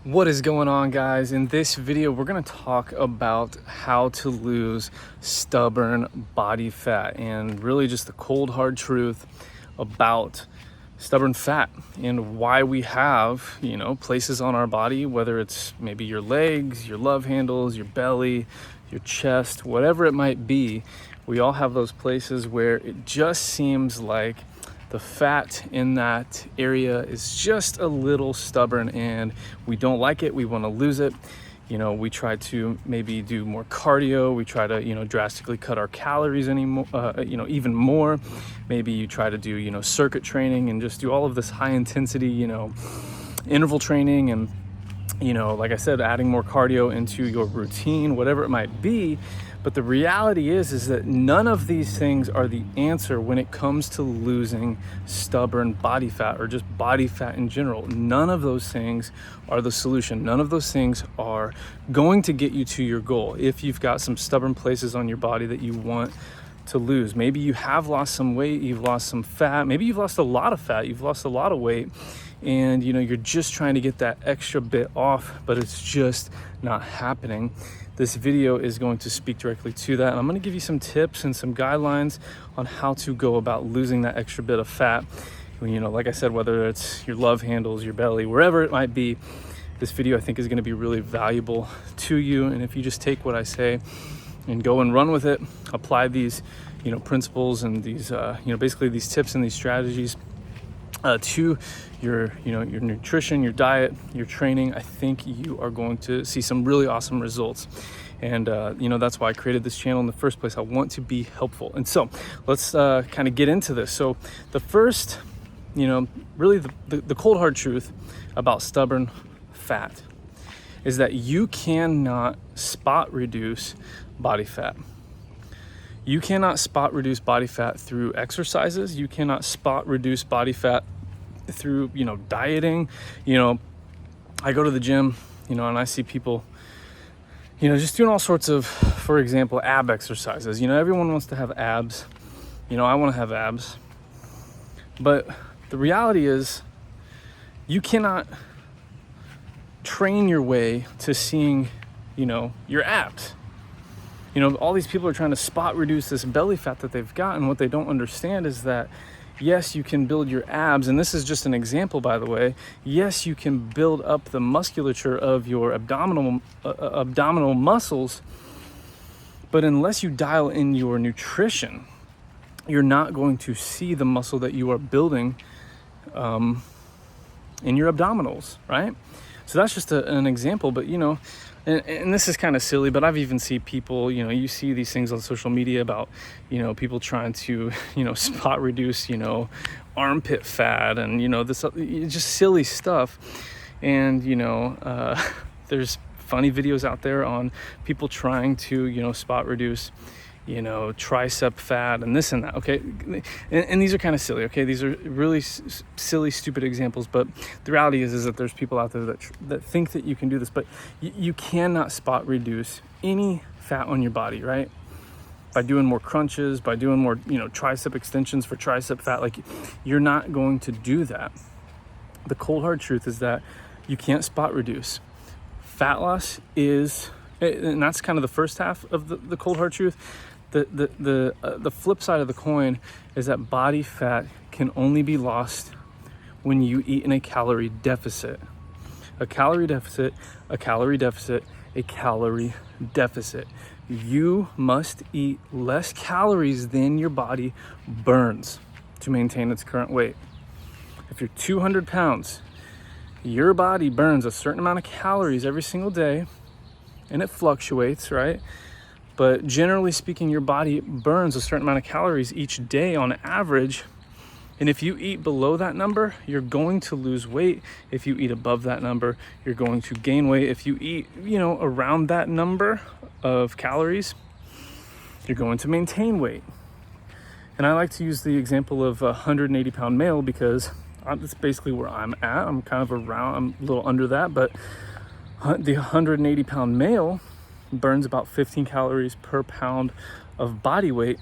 What is going on, guys? In this video we're going to talk about how to lose stubborn body fat and really just the cold hard truth about stubborn fat and why we have places on our body, whether it's maybe your legs, your love handles, your belly, your chest, whatever it might be. We all have those places where it just seems like the fat in that area is just a little stubborn and we don't like it. We want to lose it. We try to maybe do more cardio. We try to, drastically cut our calories even more. Maybe you try to do, circuit training and just do all of this high intensity, interval training and, like I said, adding more cardio into your routine, whatever it might be. But the reality is that none of these things are the answer when it comes to losing stubborn body fat or just body fat in general. None of those things are the solution. None of those things are going to get you to your goal. If you've got some stubborn places on your body that you want to lose, maybe you have lost some weight, you've lost some fat, maybe you've lost a lot of fat, you've lost a lot of weight, and you're just trying to get that extra bit off, but it's just not happening. This video is going to speak directly to that, and I'm going to give you some tips and some guidelines on how to go about losing that extra bit of fat. Like I said, whether it's your love handles, your belly, wherever it might be, this video I think is going to be really valuable to you. And if you just take what I say and go and run with it, apply these principles and these basically these tips and these strategies to your nutrition, your diet, your training, I think you are going to see some really awesome results. And that's why I created this channel in the first place. I want to be helpful. And so let's kind of get into this. So the first, really the cold hard truth about stubborn fat is that you cannot spot reduce body fat. You cannot spot reduce body fat through exercises. You cannot spot reduce body fat through, dieting. I go to the gym, and I see people, just doing all sorts of, for example, ab exercises. Everyone wants to have abs. I want to have abs. But the reality is you cannot train your way to seeing, your abs. All these people are trying to spot reduce this belly fat that they've got, and what they don't understand is that, yes, you can build your abs, and this is just an example, by the way. Yes, you can build up the musculature of your abdominal muscles, but unless you dial in your nutrition, you're not going to see the muscle that you are building in your abdominals, right? So that's just an example, but and this is kind of silly, but I've even seen people, you see these things on social media about, people trying to, spot reduce, armpit fat and, this just silly stuff. And, there's funny videos out there on people trying to, spot reduce, tricep fat and this and that. Okay. And these are kind of silly. Okay. These are really silly, stupid examples, but the reality is that there's people out there that think that you can do this, but you cannot spot reduce any fat on your body, right? By doing more crunches, by doing more, tricep extensions for tricep fat. Like, you're not going to do that. The cold hard truth is that you can't spot reduce. Fat loss is, and that's kind of the first half of the cold hard truth. The flip side of the coin is that body fat can only be lost when you eat in a calorie deficit. A calorie deficit, a calorie deficit, a calorie deficit. You must eat less calories than your body burns to maintain its current weight. If you're 200 pounds, your body burns a certain amount of calories every single day, and it fluctuates, right? But generally speaking, your body burns a certain amount of calories each day on average. And if you eat below that number, you're going to lose weight. If you eat above that number, you're going to gain weight. If you eat, around that number of calories, you're going to maintain weight. And I like to use the example of a 180-pound male because that's basically where I'm at. I'm kind of around, I'm a little under that, but the 180-pound male burns about 15 calories per pound of body weight.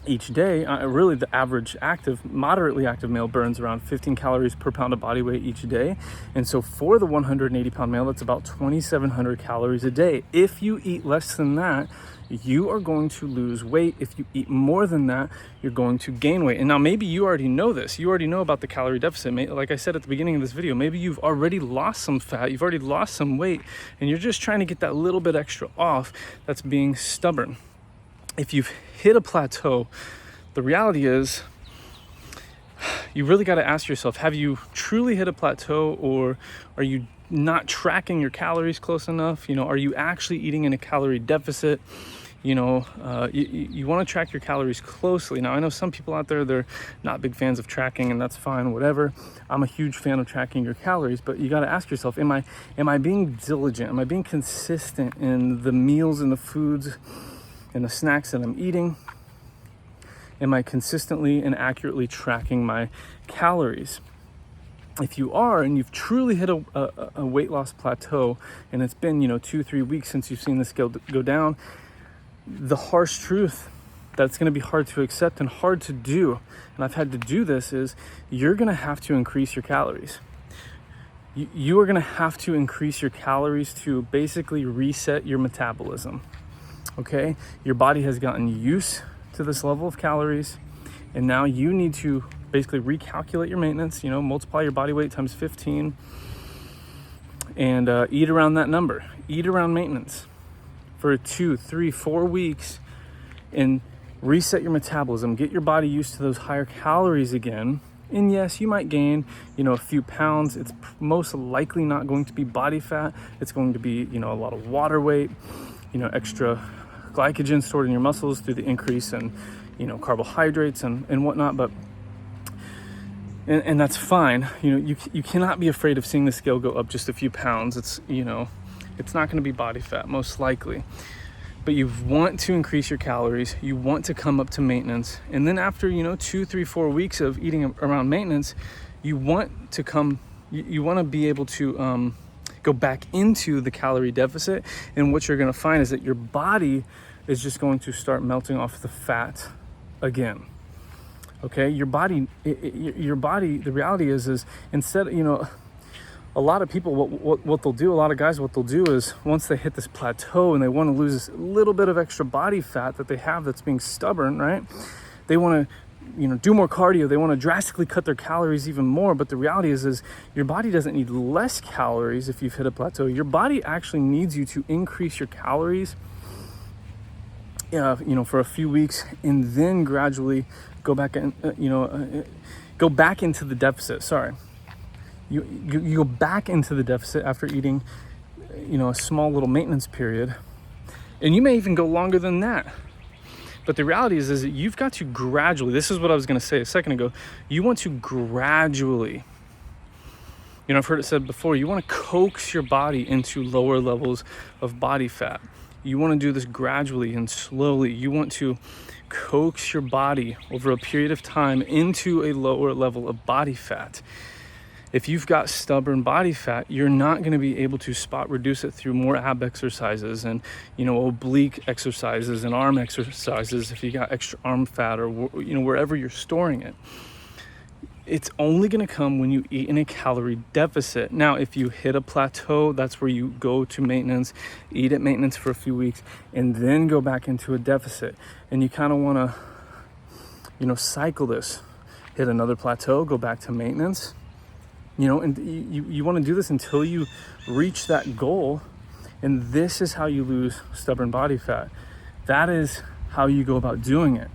each day. Really, the average moderately active male burns around 15 calories per pound of body weight each day. And so for the 180-pound male, that's about 2,700 calories a day. If you eat less than that, you are going to lose weight. If you eat more than that, you're going to gain weight. And now maybe you already know this. You already know about the calorie deficit. Like I said at the beginning of this video, maybe you've already lost some fat, you've already lost some weight, and you're just trying to get that little bit extra off. That's being stubborn. If you've hit a plateau, the reality is you really got to ask yourself, have you truly hit a plateau, or are you not tracking your calories close enough? Are you actually eating in a calorie deficit? You want to track your calories closely. Now, I know some people out there, they're not big fans of tracking, and that's fine, whatever. I'm a huge fan of tracking your calories, but you got to ask yourself, am I being diligent? Am I being consistent in the meals and the foods and the snacks that I'm eating? Am I consistently and accurately tracking my calories? If you are, and you've truly hit a weight loss plateau, and it's been 2-3 weeks since you've seen the scale go down, the harsh truth that's going to be hard to accept and hard to do, and I've had to do this, is you're going to have to increase your calories. You are going to have to increase your calories to basically reset your metabolism. Okay, your body has gotten used to this level of calories, and now you need to basically recalculate your maintenance. Multiply your body weight times 15 and eat around that number. Eat around maintenance for 2, 3, 4 weeks and reset your metabolism. Get your body used to those higher calories again. And yes, you might gain a few pounds. It's most likely not going to be body fat. It's going to be a lot of water weight, extra glycogen stored in your muscles through the increase in carbohydrates and whatnot. But and that's fine. You cannot be afraid of seeing the scale go up just a few pounds. It's it's not going to be body fat most likely, but you want to increase your calories. You want to come up to maintenance, and then after 2, 3, 4 weeks of eating around maintenance, you want to be able to go back into the calorie deficit. And what you're going to find is that your body is just going to start melting off the fat again. Okay, your body, the reality is instead, a lot of people, what they'll do, a lot of guys, what they'll do is once they hit this plateau and they want to lose this little bit of extra body fat that they have that's being stubborn, right? They want to do more cardio. They want to drastically cut their calories even more. But the reality is your body doesn't need less calories if you've hit a plateau. Your body actually needs you to increase your calories, for a few weeks, and then gradually go back into the deficit. Sorry. You go back into the deficit after eating, a small little maintenance period. And you may even go longer than that. But the reality is that you've got to gradually, this is what I was going to say a second ago, you want to gradually, I've heard it said before, you want to coax your body into lower levels of body fat. You want to do this gradually and slowly. You want to coax your body over a period of time into a lower level of body fat. If you've got stubborn body fat, you're not going to be able to spot reduce it through more ab exercises and, oblique exercises and arm exercises if you got extra arm fat or, wherever you're storing it. It's only going to come when you eat in a calorie deficit. Now, if you hit a plateau, that's where you go to maintenance, eat at maintenance for a few weeks, and then go back into a deficit. And you kind of want to, cycle this. Hit another plateau, go back to maintenance. And you want to do this until you reach that goal. And this is how you lose stubborn body fat. That is how you go about doing it.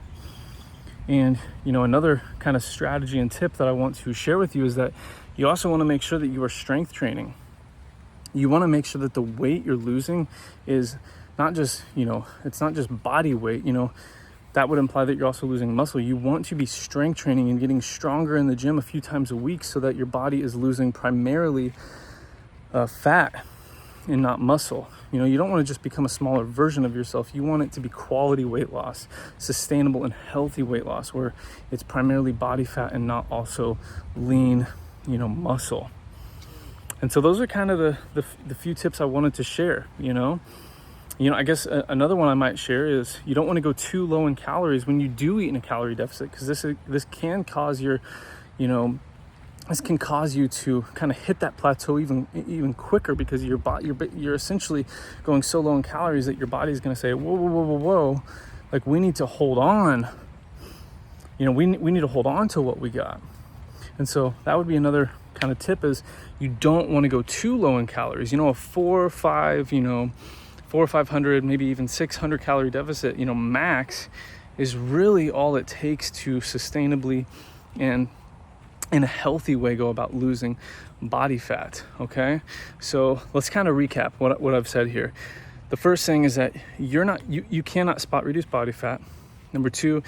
And, another kind of strategy and tip that I want to share with you is that you also want to make sure that you are strength training. You want to make sure that the weight you're losing is not just, it's not just body weight, that would imply that you're also losing muscle. You want to be strength training and getting stronger in the gym a few times a week so that your body is losing primarily fat and not muscle. You don't want to just become a smaller version of yourself. You want it to be quality weight loss, sustainable and healthy weight loss, where it's primarily body fat and not also lean, muscle. And so those are kind of the few tips I wanted to share, I guess another one I might share is you don't want to go too low in calories when you do eat in a calorie deficit, because this can cause your, this can cause you to kind of hit that plateau even quicker, because you're essentially going so low in calories that your body's going to say, whoa, like we need to hold on. We need to hold on to what we got. And so that would be another kind of tip, is you don't want to go too low in calories. A 4 or 500, maybe even 600 calorie deficit, max is really all it takes to sustainably and in a healthy way go about losing body fat. Okay, so let's kind of recap what I've said here. The first thing is that you cannot spot reduce body fat. Number two,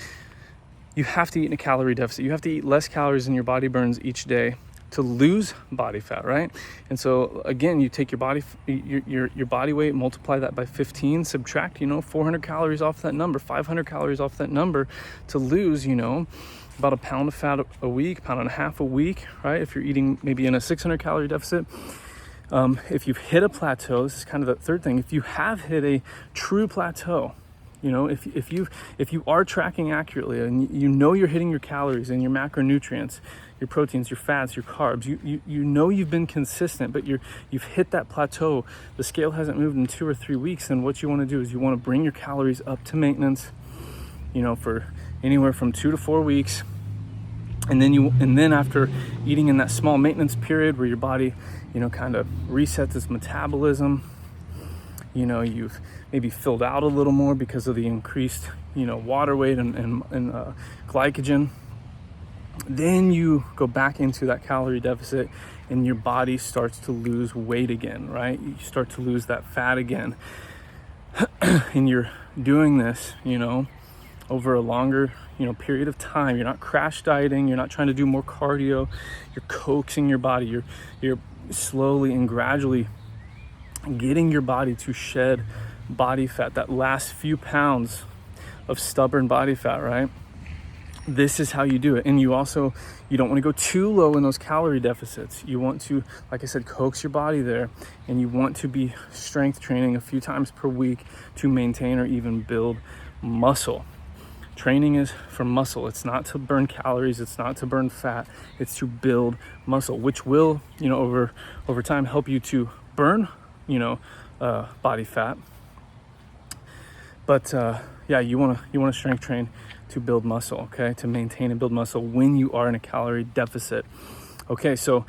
you have to eat in a calorie deficit. You have to eat less calories than your body burns each day to lose body fat, right? And so again, you take your body weight, multiply that by 15, subtract 400 calories off that number, 500 calories off that number to lose about a pound of fat a week, pound and a half a week, right? If you're eating maybe in a 600 calorie deficit. If you've hit a plateau, this is kind of the third thing. If you have hit a true plateau, if you are tracking accurately and you're hitting your calories and your macronutrients, your proteins, your fats, your carbs, you've been consistent, but you've hit that plateau, the scale hasn't moved in 2 or 3 weeks, then what you want to do is you want to bring your calories up to maintenance, for anywhere from 2 to 4 weeks. And then after eating in that small maintenance period where your body, kind of resets its metabolism, you've maybe filled out a little more because of the increased, water weight and glycogen. Then you go back into that calorie deficit and your body starts to lose weight again, right? You start to lose that fat again. And you're doing this, over a longer, period of time. You're not crash dieting. You're not trying to do more cardio. You're coaxing your body. You're slowly and gradually getting your body to shed body fat, that last few pounds of stubborn body fat, right? This is how you do it. And you don't want to go too low in those calorie deficits. You want to, like I said, coax your body there, and you want to be strength training a few times per week to maintain or even build muscle. Training is for muscle. It's not to burn calories. It's not to burn fat. It's to build muscle, which will, over time help you to burn, body fat. But you want to strength train to build muscle, okay? To maintain and build muscle when you are in a calorie deficit. Okay, so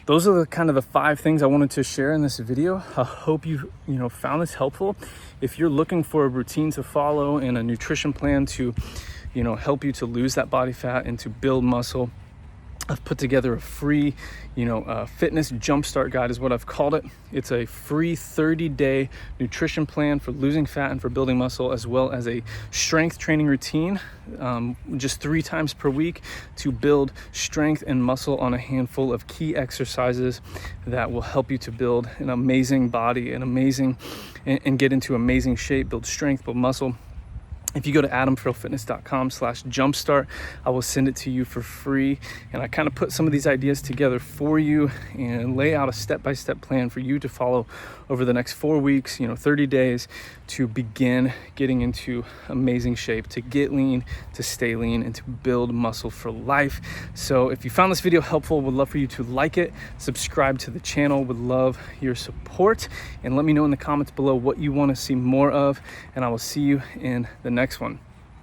those are the 5 things I wanted to share in this video. I hope you found this helpful. If you're looking for a routine to follow and a nutrition plan to help you to lose that body fat and to build muscle, I've put together a free, fitness jumpstart guide is what I've called it. It's a free 30-day nutrition plan for losing fat and for building muscle, as well as a strength training routine, just 3 times per week to build strength and muscle on a handful of key exercises that will help you to build an amazing body, and get into amazing shape, build strength, build muscle. If you go to adamfarrellfitness.com/jumpstart, I will send it to you for free. And I kind of put some of these ideas together for you and lay out a step-by-step plan for you to follow over the next 4 weeks, 30 days, to begin getting into amazing shape, to get lean, to stay lean, and to build muscle for life. So if you found this video helpful, would love for you to like it, subscribe to the channel, would love your support, and let me know in the comments below what you want to see more of, and I will see you in the next one.